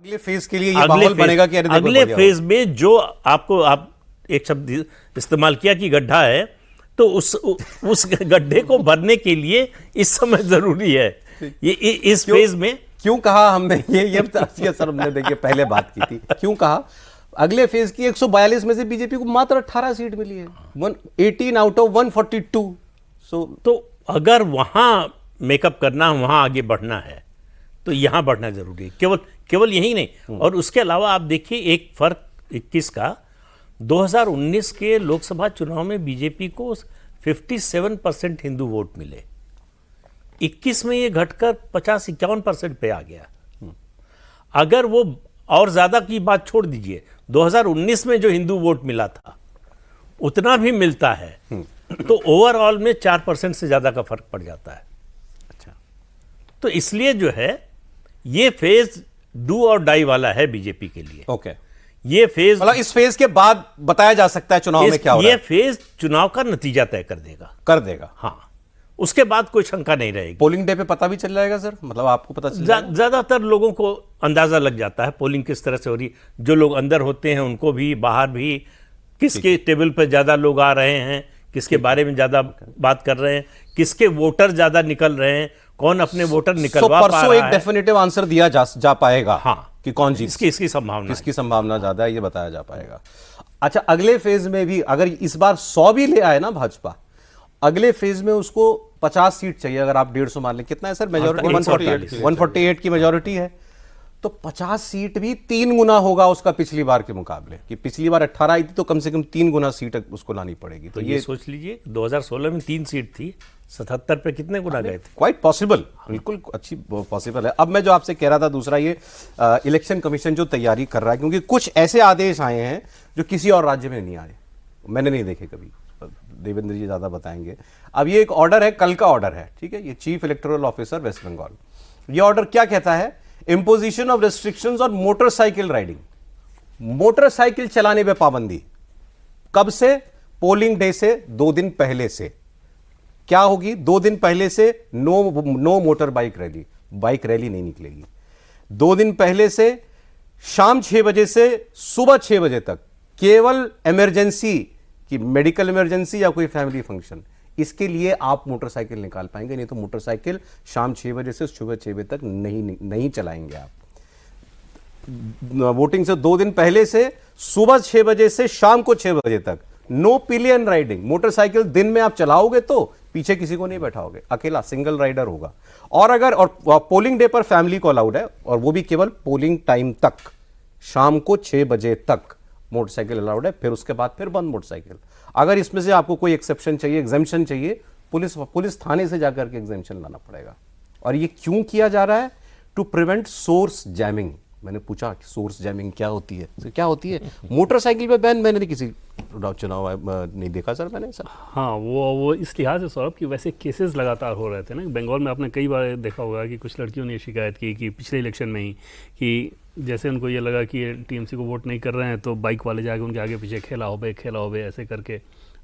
अगले फेज के लिए ये माहौल बनेगा कि अगले फेज में जो आप एक शब्द इस्तेमाल किया कि गड्ढा है, तो उस गड्ढे को भरने के लिए इस समय जरूरी है ये इस फेज में। क्यों कहा हमने ये सर हमने देखिए पहले बात की थी, क्यों कहा अगले फेज की 142 में से बीजेपी को मात्र 18 सीट मिली है, 18 आउट ऑफ 142। तो अगर वहां मेकअप करना, वहां आगे बढ़ना है तो यहां बढ़ना जरूरी है, केवल यही नहीं। और उसके अलावा आप देखिए एक फर्क 21 का, 2019 के लोकसभा चुनाव में बीजेपी को 57% हिंदू वोट मिले, 21 में ये घटकर 50-51% पे आ गया। अगर वो और ज्यादा की बात छोड़ दीजिए, 2019 में जो हिंदू वोट मिला था उतना भी मिलता है तो ओवरऑल में 4% से ज्यादा का फर्क पड़ जाता है। अच्छा, तो इसलिए जो है ये फेज डू और डाई वाला है बीजेपी के लिए। ओके, ये फेज मतलब इस फेज के बाद बताया जा सकता है चुनाव में क्या हो रहा है। ये फेज चुनाव का नतीजा तय कर देगा। हाँ, उसके बाद कोई शंका नहीं रहेगी। पोलिंग डे पे पता भी चल जाएगा सर, मतलब आपको पता चल जाएगा? ज्यादातर लोगों को अंदाजा लग जाता है पोलिंग किस तरह से हो रही है। जो लोग अंदर होते हैं उनको भी, बाहर भी, किसके टेबल पर ज्यादा लोग आ रहे हैं, किसके बारे में ज्यादा बात कर रहे हैं, किसके वोटर ज्यादा निकल रहे हैं, कौन अपने वोटर निकलवा पा रहा है। परसों एक डेफिनेटिव आंसर दिया जा पाएगा। हाँ, कि कौन जीत, इसकी संभावना, किसकी संभावना ज्यादा है, ये बताया जा पाएगा। अच्छा, अगले फेज में भी अगर इस बार 100 भी ले आए ना भाजपा, अगले फेज में उसको 50 सीट चाहिए। अगर आप 150 मान लें, कितना है सर मेजोरिटी? 148 की मेजोरिटी है, तो 50 सीट भी 3 गुना होगा उसका पिछली बार के मुकाबले। कि पिछली बार 18 आई थी तो कम से कम 3 गुना सीट उसको लानी पड़ेगी। तो ये सोच लीजिए 2016 में 3 सीट थी, 77 पे कितने गुना गए थे? क्वाइट पॉसिबल, बिल्कुल अच्छी पॉसिबल है। अब मैं जो आपसे कह रहा था दूसरा, ये इलेक्शन कमीशन जो तैयारी कर रहा है, क्योंकि कुछ ऐसे आदेश आए हैं जो किसी और राज्य में नहीं आए, मैंने नहीं देखे कभी, देवेंद्र जी ज्यादा बताएंगे। अब ये एक ऑर्डर है, कल का ऑर्डर है, ठीक है, ये chief electoral officer West Bengal. ये ऑर्डर क्या कहता है? Imposition of restrictions on motorcycle riding, motorcycle चलाने पे पाबंदी। कब से? पोलिंग डे से 2 दिन पहले से। क्या होगी? 2 दिन पहले से no motor bike rally, bike rally नहीं निकलेगी। 2 दिन पहले से शाम 6 बजे से सुबह 6 बजे तक केवल इमरजेंसी की, मेडिकल इमरजेंसी या कोई फैमिली फंक्शन, इसके लिए आप मोटरसाइकिल निकाल पाएंगे, नहीं तो मोटरसाइकिल शाम 6 बजे से सुबह 6 बजे तक नहीं चलाएंगे आप। वोटिंग से 2 दिन पहले से सुबह 6 बजे से शाम को 6 बजे तक नो पिलियन राइडिंग, मोटरसाइकिल दिन में आप चलाओगे तो पीछे किसी को नहीं बैठाओगे, अकेला सिंगल राइडर होगा। और पोलिंग डे पर फैमिली को अलाउड है, और वो भी केवल पोलिंग टाइम तक, शाम को 6 बजे तक मोटरसाइकिल अलाउड है, फिर उसके बाद फिर बंद मोटरसाइकिल। अगर इसमें से आपको कोई एक्सेप्शन चाहिए, एग्जेम्पशन चाहिए, पुलिस थाने से जाकर के एग्जेम्पशन लाना पड़ेगा। और ये क्यों किया जा रहा है? To prevent source jamming. मैंने पूछा कि सोर्स जैमिंग क्या होती है? तो क्या होती है? मोटरसाइकिल पे बैन मैंने किसी चुनाव नहीं देखा सर मैंने सर। हाँ, वो इस लिहाज से सौरभ कि वैसे केसेस लगातार हो रहे थे ना बंगाल में। आपने कई बार देखा होगा कि कुछ लड़कियों ने शिकायत की कि पिछले इलेक्शन में ही, कि जैसे उनको ये लगा कि टीएमसी को वोट नहीं कर रहे हैं तो बाइक वाले जाके उनके आगे पीछे खेला हो बे ऐसे करके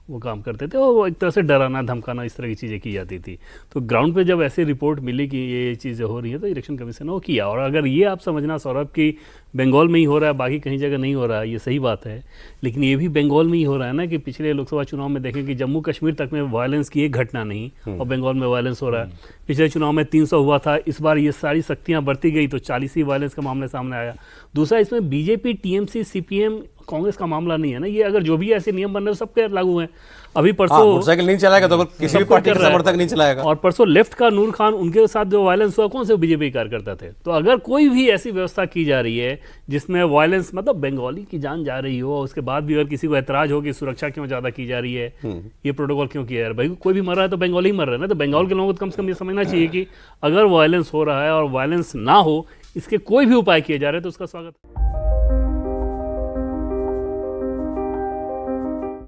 वो काम करते थे, और वो एक तरह से डराना धमकाना इस तरह की चीज़ें की जाती थी। तो ग्राउंड पे जब ऐसी रिपोर्ट मिली कि ये चीज़ें हो रही हैं तो इलेक्शन कमीशन ने वो किया। और अगर ये आप समझना सौरभ कि बंगाल में ही हो रहा है, बाकी कहीं जगह नहीं हो रहा है, ये सही बात है, लेकिन ये भी बंगाल में ही हो रहा है ना। कि पिछले लोकसभा चुनाव में देखें कि जम्मू कश्मीर तक में वायलेंस की एक घटना नहीं, और बंगाल में वायलेंस हो रहा है। पिछले चुनाव में 300 हुआ था, इस बार ये सारी सख्तियाँ बढ़ती गई तो 40 ही वायलेंस का मामला सामने आया। दूसरा, इसमें बीजेपी, टीएमसी, सीपीएम, कांग्रेस का मामला नहीं है ना ये। अगर जो भी ऐसे नियम बन रहे हैं सबके लागू हैं। अभी परसों मोटरसाइकिल नहीं चलाएगा तो किसी भी पार्टी का समर्थक नहीं चलाएगा। और परसों लेफ्ट का नूर खान, उनके साथ जो वायलेंस हुआ, कौन से बीजेपी कार्यकर्ता थे? तो अगर कोई भी ऐसी व्यवस्था की जा रही है जिसमें वायलेंस, मतलब बंगाली की जान जा रही हो, उसके बाद भी अगर किसी को ऐतराज हो कि सुरक्षा क्यों ज्यादा की जा रही है, ये प्रोटोकॉल क्यों किया है? भाई कोई भी मर रहा है तो बंगाली ही मर रहा है ना। तो बंगाल के लोगों को कम से कम ये समझना चाहिए कि अगर वायलेंस हो रहा है और वायलेंस ना हो, इसके कोई भी उपाय किए जा रहे हैं तो उसका स्वागत है।